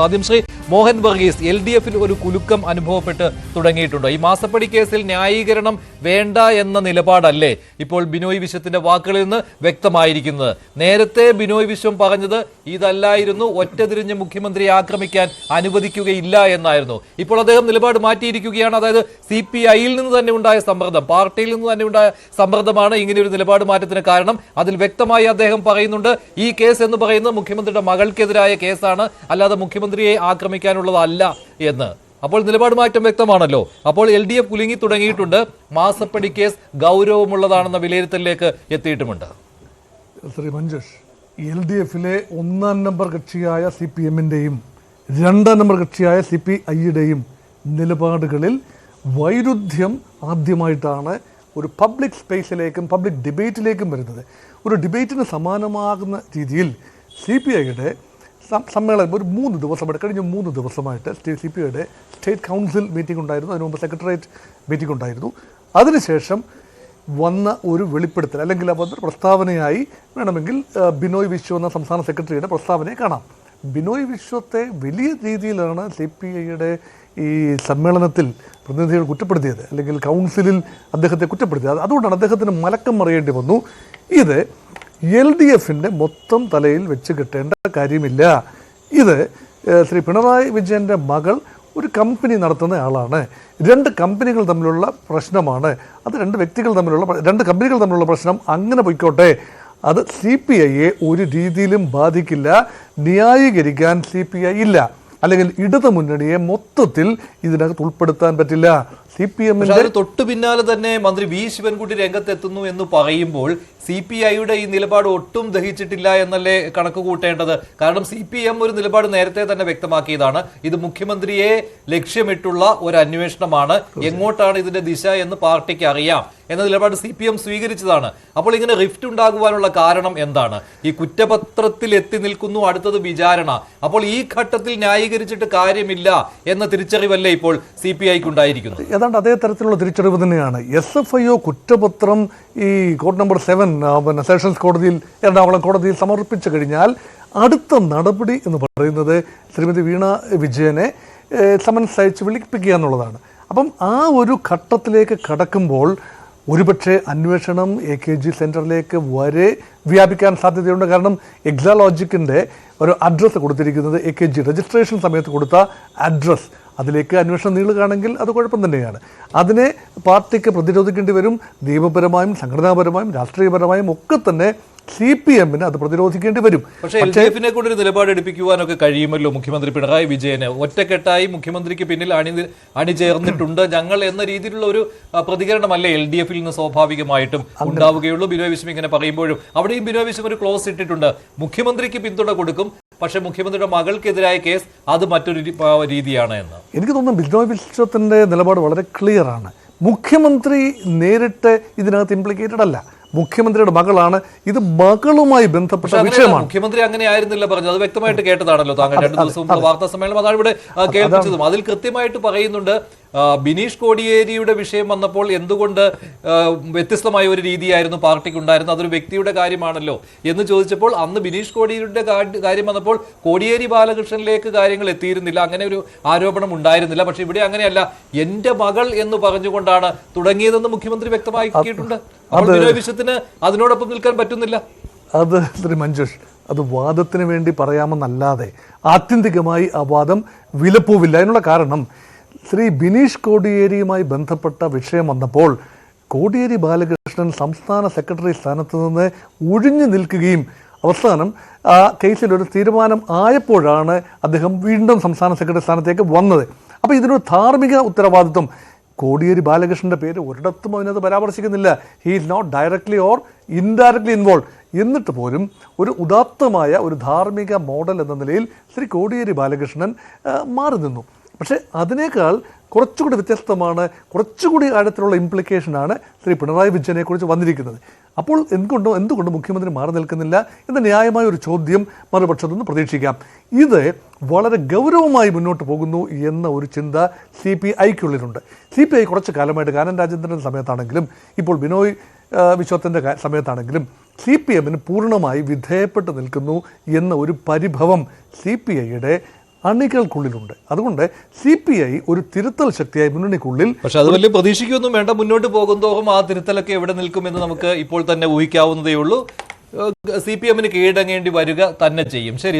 ആദ്യം ശ്രീ മോഹൻ വർഗീസ്, LDF-ൽ ഒരു കുലുക്കം അനുഭവപ്പെട്ട് തുടങ്ങിയിട്ടുണ്ട്. ഈ മാസപ്പടി കേസിൽ ന്യായീകരണം വേണ്ട എന്ന നിലപാടല്ലേ ഇപ്പോൾ ബിനോയ് വിശ്വത്തിന്റെ വാക്കുകളിൽ നിന്ന് വ്യക്തമായിരിക്കുന്നത്? നേരത്തെ ബിനോയ് വിശ്വം പറഞ്ഞത് ഇതല്ലായിരുന്നു, ഒറ്റതിരിഞ്ഞ് മുഖ്യമന്ത്രിയെ ആക്രമിക്കാൻ അനുവദിക്കുകയില്ല എന്നായിരുന്നു. ഇപ്പോൾ അദ്ദേഹം നിലപാട് മാറ്റിയിരിക്കുകയാണ്. അതായത് CPI-യിൽ നിന്ന് തന്നെ ഉണ്ടായ സമ്മർദ്ദം, പാർട്ടിയിൽ നിന്ന് തന്നെ ഉണ്ടായ സമ്മർദ്ദമാണ് ഇങ്ങനെ ഒരു നിലപാട് മാറ്റത്തിന് കാരണം. അതിൽ വ്യക്തമായി അദ്ദേഹം പറയുന്നുണ്ട്, ഈ കേസ് എന്ന് പറയുന്നത് മുഖ്യമന്ത്രിയുടെ മകൾക്കെതിരായ കേസാണ്, അല്ലാതെ മുഖ്യമന്ത്രിയെ ആക്രമിക്കാനുള്ളതല്ല എന്ന്. അപ്പോൾ നിലപാട് മാറ്റം വ്യക്തമാണല്ലോ. അപ്പോൾ LDF കുലുങ്ങി തുടങ്ങിയിട്ടുണ്ട്. മാസപ്പടി കേസ് ഗൗരവമുള്ളതാണെന്ന വിലയിരുത്തലിലേക്ക് എത്തിയിട്ടുമുണ്ട്. ശ്രീ മഞ്ജുഷ്, LDF-ലെ 1-ാം നമ്പർ കക്ഷിയായ CPM-ന്റെയും 2-ാം നമ്പർ കക്ഷിയായ CPI-യുടെയും നിലപാടുകളിൽ വൈരുദ്ധ്യം ആദ്യമായിട്ടാണ് ഒരു പബ്ലിക് സ്പേസിലേക്കും പബ്ലിക് ഡിബേറ്റിലേക്കും വരുന്നത്. ഒരു ഡിബേറ്റിന് സമാനമാകുന്ന രീതിയിൽ CPI-യുടെ സമ്മേളനം ഒരു 3 ദിവസമായിട്ട്, കഴിഞ്ഞ 3 ദിവസമായിട്ട് CPI-യുടെ സ്റ്റേറ്റ് കൗൺസിൽ മീറ്റിംഗ് ഉണ്ടായിരുന്നു. അതിനു മുമ്പ് സെക്രട്ടേറിയറ്റ് മീറ്റിംഗ് ഉണ്ടായിരുന്നു. അതിനുശേഷം വന്ന ഒരു വെളിപ്പെടുത്തൽ അല്ലെങ്കിൽ ഒരു പ്രസ്താവനയായി വേണമെങ്കിൽ ബിനോയ് വിശ്വം എന്ന സംസ്ഥാന സെക്രട്ടറിയുടെ പ്രസ്താവനയെ കാണാം. ബിനോയ് വിശ്വത്തെ വലിയ രീതിയിലാണ് CPI-യുടെ ഈ സമ്മേളനത്തിൽ പ്രതിനിധികൾ കുറ്റപ്പെടുത്തിയത്, അല്ലെങ്കിൽ കൗൺസിലിൽ അദ്ദേഹത്തെ കുറ്റപ്പെടുത്തിയത്. അതുകൊണ്ടാണ് അദ്ദേഹത്തിന് മലക്കം മറിയേണ്ടി വന്നു. ഇത് LDF-ന്റെ മൊത്തം തലയിൽ വെച്ച് കെട്ടേണ്ട കാര്യമില്ല. ഇത് ശ്രീ പിണറായി വിജയൻ്റെ മകൾ ഒരു കമ്പനി നടത്തുന്ന ആളാണ്. 2 കമ്പനികൾ തമ്മിലുള്ള പ്രശ്നമാണ് അത്. 2 കമ്പനികൾ തമ്മിലുള്ള പ്രശ്നം അങ്ങനെ പോയിക്കോട്ടെ. അത് CPI-യെ ഒരു രീതിയിലും ബാധിക്കില്ല. ന്യായീകരിക്കാൻ CPI ഇല്ല, അല്ലെങ്കിൽ ഇടതു മുന്നണിയെ മൊത്തത്തിൽ ഇതിനകത്ത് ഉൾപ്പെടുത്താൻ പറ്റില്ല. CPM-ന്റെ തൊട്ടു പിന്നാലെ തന്നെ മന്ത്രി V ശിവൻകുട്ടി രംഗത്തെത്തുന്നു എന്ന് പറയുമ്പോൾ CPI-യുടെ ഈ നിലപാട് ഒട്ടും ദഹിച്ചിട്ടില്ല എന്നല്ലേ കണക്ക് കൂട്ടേണ്ടത്? കാരണം CPM ഒരു നിലപാട് നേരത്തെ തന്നെ വ്യക്തമാക്കിയതാണ്. ഇത് മുഖ്യമന്ത്രിയെ ലക്ഷ്യമിട്ടുള്ള ഒരു അന്വേഷണമാണ്, എങ്ങോട്ടാണ് ഇതിന്റെ ദിശ എന്ന് പാർട്ടിക്ക് അറിയാം എന്ന നിലപാട് CPM സ്വീകരിച്ചതാണ്. അപ്പോൾ ഇങ്ങനെ റിഫ്റ്റ് ഉണ്ടാകുവാനുള്ള കാരണം എന്താണ്? ഈ കുറ്റപത്രത്തിൽ എത്തി നിൽക്കുന്നു, അടുത്തത് വിചാരണ. അപ്പോൾ ഈ ഘട്ടത്തിൽ ന്യായീകരിച്ചിട്ട് കാര്യമില്ല എന്ന തിരിച്ചറിവല്ലേ ഇപ്പോൾ CPI-ക്ക് ഉണ്ടായിരിക്കുന്നത്? ഏതാണ്ട് അതേ തരത്തിലുള്ള തിരിച്ചറിവ് തന്നെയാണ്. SFIO കുറ്റപത്രം ഈ കോഡ് നമ്പർ 7 സെഷൻസ് കോടതിയിൽ, എറണാകുളം കോടതിയിൽ സമർപ്പിച്ചു കഴിഞ്ഞാൽ അടുത്ത നടപടി എന്ന് പറയുന്നത് ശ്രീമതി വീണ വിജയനെ സമൻസ് അയച്ച് വിളിപ്പിക്കുക എന്നുള്ളതാണ്. അപ്പം ആ ഒരു ഘട്ടത്തിലേക്ക് കടക്കുമ്പോൾ ഒരുപക്ഷെ അന്വേഷണം AKG സെൻറ്ററിലേക്ക് വരെ വ്യാപിക്കാൻ സാധ്യതയുണ്ട്. കാരണം എക്സാലോജിക്കിൻ്റെ ഒരു അഡ്രസ്സ് കൊടുത്തിരിക്കുന്നത് AKG രജിസ്ട്രേഷൻ സമയത്ത് കൊടുത്ത അഡ്രസ്സ്, അതിലേക്ക് അന്വേഷണം നീളുകയാണെങ്കിൽ അത് കുഴപ്പം തന്നെയാണ്. അതിനെ പാർട്ടിക്ക് പ്രതിരോധിക്കേണ്ടി വരും. നിയമപരമായും സംഘടനാപരമായും രാഷ്ട്രീയപരമായും ഒക്കെ തന്നെ CPM-ന് അത് പ്രതിരോധിക്കേണ്ടി വരും. പക്ഷേ LDF-നെ കൊണ്ടൊരു നിലപാട് എടുപ്പിക്കുവാനൊക്കെ കഴിയുമല്ലോ മുഖ്യമന്ത്രി പിണറായി വിജയന്. ഒറ്റക്കെട്ടായി മുഖ്യമന്ത്രിക്ക് പിന്നിൽ അണിചേർന്നിട്ടുണ്ട് ഞങ്ങൾ എന്ന രീതിയിലുള്ള ഒരു പ്രതികരണമല്ലേ LDF-ൽ നിന്ന് സ്വാഭാവികമായിട്ടും ഉണ്ടാവുകയുള്ളൂ. ബിനോയ് വിശ്വം ഇങ്ങനെ പറയുമ്പോഴും അവിടെയും ബിനോയ് വിശ്വം ഒരു ക്ലോസ് ഇട്ടിട്ടുണ്ട്, മുഖ്യമന്ത്രിക്ക് പിന്തുണ കൊടുക്കും, പക്ഷെ മുഖ്യമന്ത്രിയുടെ മകൾക്കെതിരായ കേസ് അത് മറ്റൊരു രീതിയാണ് എന്ന്. എനിക്ക് തോന്നുന്നു ബിനോയ് വിശ്വത്തിന്റെ നിലപാട് വളരെ ക്ലിയർ ആണ്. മുഖ്യമന്ത്രി നേരിട്ട് ഇതിനകത്ത് ഇംപ്ലിക്കേറ്റഡ് അല്ല, മുഖ്യമന്ത്രിയുടെ മകളാണ്. ഇത് മകളുമായി ബന്ധപ്പെട്ട വിഷയമാണ്. മുഖ്യമന്ത്രി അങ്ങനെ ആയിരുന്നില്ല പറഞ്ഞത്, അത് വ്യക്തമായിട്ട് കേട്ടതാണല്ലോ താങ്കൾ 2 ദിവസം മുമ്പ് വാർത്താ സമ്മേളനം അതാണ് ഇവിടെ കേൾപ്പിച്ചതും. അതിൽ കൃത്യമായിട്ട് പറയുന്നുണ്ട്, ബിനീഷ് കോടിയേരിയുടെ വിഷയം വന്നപ്പോൾ എന്തുകൊണ്ട് വ്യത്യസ്തമായ ഒരു രീതിയായിരുന്നു പാർട്ടിക്ക് ഉണ്ടായിരുന്നത്, അതൊരു വ്യക്തിയുടെ കാര്യമാണല്ലോ എന്ന് ചോദിച്ചപ്പോൾ അന്ന് ബിനീഷ് കോടിയേരിയുടെ കാര്യം വന്നപ്പോൾ കോടിയേരി ബാലകൃഷ്ണനിലേക്ക് കാര്യങ്ങൾ എത്തിയിരുന്നില്ല, അങ്ങനെ ഒരു ആരോപണം ഉണ്ടായിരുന്നില്ല. പക്ഷെ ഇവിടെ അങ്ങനെയല്ല, എന്റെ മകൾ എന്ന് പറഞ്ഞുകൊണ്ടാണ് തുടങ്ങിയതെന്ന് മുഖ്യമന്ത്രി വ്യക്തമാക്കിയിട്ടുണ്ട്. ബിനോയ് വിശ്വത്തിന് അതിനോടൊപ്പം നിൽക്കാൻ പറ്റുന്നില്ല. അത് ശ്രീ മഞ്ജുഷ്, അത് വാദത്തിന് വേണ്ടി പറയാമെന്നല്ലാതെ ആത്യന്തികമായി ആ വാദം വിലപ്പോവില്ല. അതിനുള്ള കാരണം ശ്രീ ബിനീഷ് കോടിയേരിയുമായി ബന്ധപ്പെട്ട വിഷയം വന്നപ്പോൾ കോടിയേരി ബാലകൃഷ്ണൻ സംസ്ഥാന സെക്രട്ടറി സ്ഥാനത്ത് നിന്ന് ഒഴിഞ്ഞു നിൽക്കുകയും അവസാനം ആ കേസിലൊരു തീരുമാനം ആയപ്പോഴാണ് അദ്ദേഹം വീണ്ടും സംസ്ഥാന സെക്രട്ടറി സ്ഥാനത്തേക്ക് വന്നത്. അപ്പോൾ ഇതിനൊരു ധാർമ്മിക ഉത്തരവാദിത്വം, കോടിയേരി ബാലകൃഷ്ണൻ്റെ പേര് ഒരിടത്തും അതിനകത്ത് പരാമർശിക്കുന്നില്ല. He is not directly or indirectly involve. എന്നിട്ട് പോലും ഒരു ഉദാത്തമായ ഒരു ധാർമ്മിക മോഡൽ എന്ന നിലയിൽ ശ്രീ കോടിയേരി ബാലകൃഷ്ണൻ മാറി നിന്നു. പക്ഷേ അതിനേക്കാൾ കുറച്ചുകൂടി വ്യത്യസ്തമാണ്, കുറച്ചുകൂടി ആഴത്തിലുള്ള ഇംപ്ലിക്കേഷനാണ് ശ്രീ പിണറായി വിജയനെക്കുറിച്ച് വന്നിരിക്കുന്നത്. അപ്പോൾ എന്തുകൊണ്ട് മുഖ്യമന്ത്രി മാറി നിൽക്കുന്നില്ല എന്ന ന്യായമായ ഒരു ചോദ്യം മറുപക്ഷത്തു നിന്ന് പ്രതീക്ഷിക്കാം. ഇത് വളരെ ഗൗരവമായി മുന്നോട്ട് പോകുന്നു എന്ന ഒരു ചിന്ത CPI-ക്കുള്ളിലുണ്ട്. CPI കുറച്ച് കാലമായിട്ട് കാനൻ രാജേന്ദ്രൻ്റെ സമയത്താണെങ്കിലും ഇപ്പോൾ ബിനോയ് വിശ്വത്തിൻ്റെ സമയത്താണെങ്കിലും CPM-ന് പൂർണ്ണമായി വിധേയപ്പെട്ട് നിൽക്കുന്നു എന്ന ഒരു പരിഭവം CPI-യുടെ അണികൾക്കുള്ളിലുണ്ട്. അതുകൊണ്ട് CPI ഒരു തിരുത്തൽ ശക്തിയായി മുന്നണിക്കുള്ളിൽ. പക്ഷെ അത് വലിയ പ്രതീക്ഷിക്കൊന്നും വേണ്ട. മുന്നോട്ട് പോകുന്തോറും ആ തിരുത്തലൊക്കെ എവിടെ നിൽക്കുമെന്ന് നമുക്ക് ഇപ്പോൾ തന്നെ ഊഹിക്കാവുന്നതേ ഉള്ളൂ. CPM-ന് കീഴടങ്ങേണ്ടി വരിക തന്നെ ചെയ്യും. ശരി.